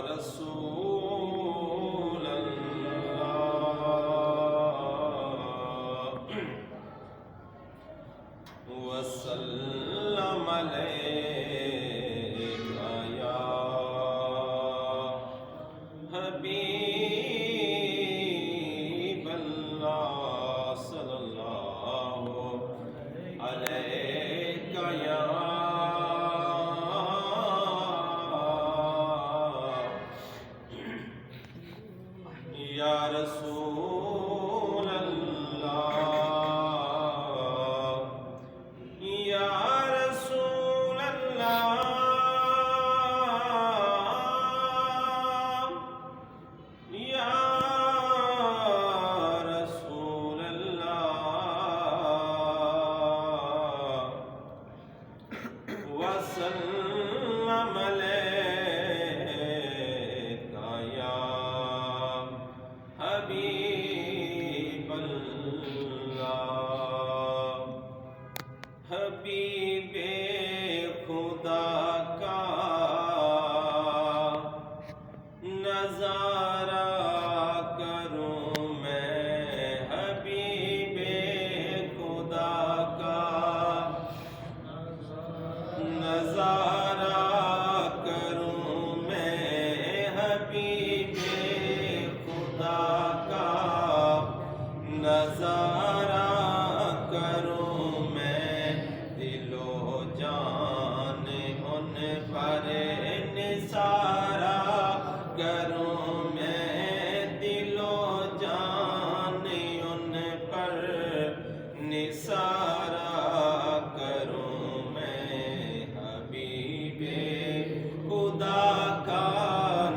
رسول اللہ وسلم علیکہ یا حبیب اللہ صلی اللہ علیکہ یا رسول اللہ یا رسول اللہ یا رسول اللہ وسلم علیکہ یا حبیب اللہ حبیب خدا کا نظارہ کروں میں حبیب خدا کا نظارہ کروں میں حبیب خدا کا نظارہ کروں میں دل و جان ان پر نثارہ کروں میں دل و جان ان پر نثارہ کروں میں حبیب خدا کا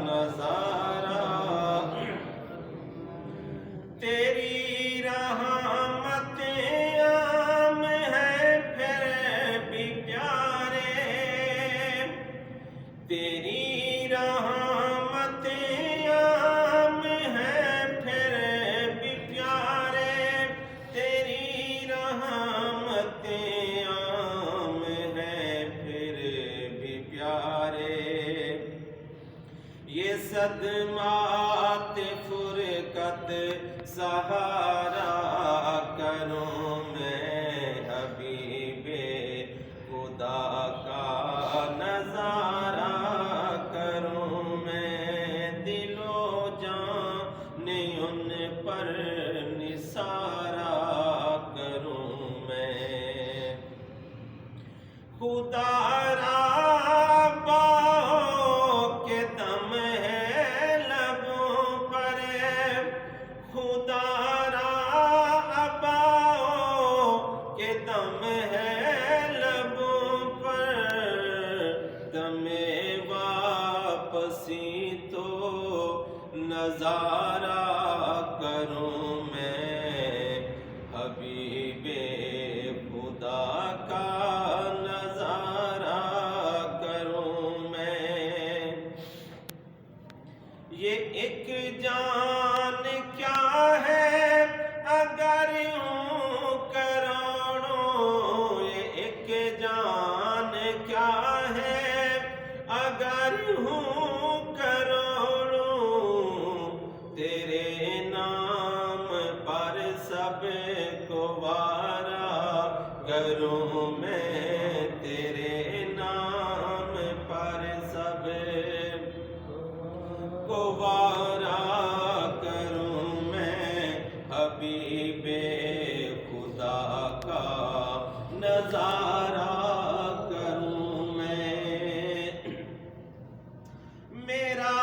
نظارہ تیری رحمتیں عام ہیں پھر بھی پیارے تیری رحمتیں عام ہیں پھر بھی پیارے تیری رحمتیں عام ہیں پھر بھی پیارے یہ صدمات فرقت سہارا کروں میں حبیب خدا کا نظارہ کروں میں دل و جان ان پر نثارہ کروں میں خدا را باؤں کے دم ہے لبوں پر خدا را باؤں کے دم ہے لبوں پر دم واپسی تو نظارہ کروں میں حبیب خدا کا نظارہ کروں میں یہ ایک جان کیا ہے اگر ہوں کروڑوں یہ ایک جان کیا ہے اگر ہوں کروڑوں تیرے نام پر سب کو وارا کروں میں تیرے نام پر سب کو وارا کروں میں حبیب خدا کا نظارہ کروں میں میرا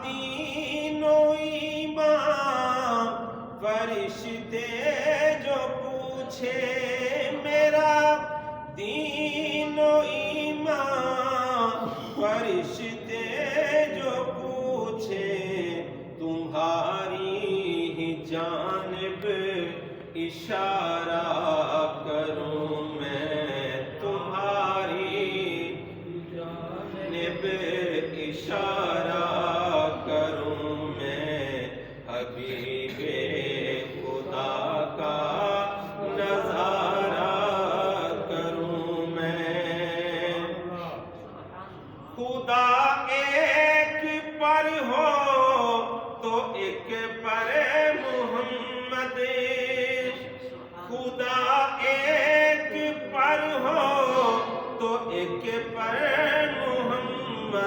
دین و ایمان فرشتے جو پوچھے میرا دین و ایمان فرشتے جو پوچھے تمہاری ہی جانب اشارہ کروں میں تمہاری جانب اشارہ کروں میں حبیب خدا کا نظارہ کروں میں خدا ایک پر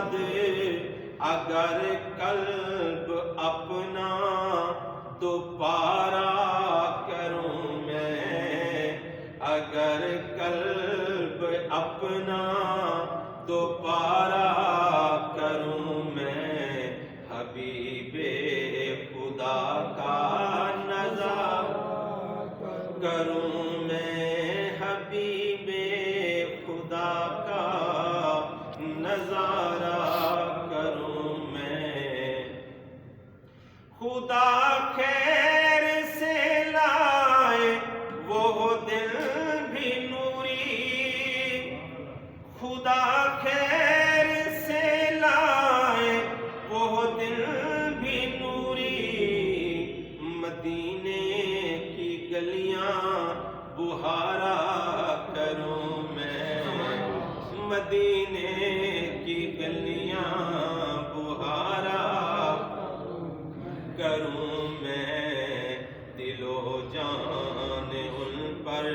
آمد اگر قلب اپنا دوبارہ کروں میں، اگر قلب اپنا دوبارہ کروں میں، حبیب خدا کا نظارہ کروں میں، حبیب خدا کا نظارہ کروں میں۔ خدا خیر سے لائے وہ دل بھی نوری، خدا خیر سے لائے وہ دل بھی نوری، مدینے کی گلیاں بہارا کروں میں، مدینے کی گلیاں بہارا کروں میں، دل و جان ان پر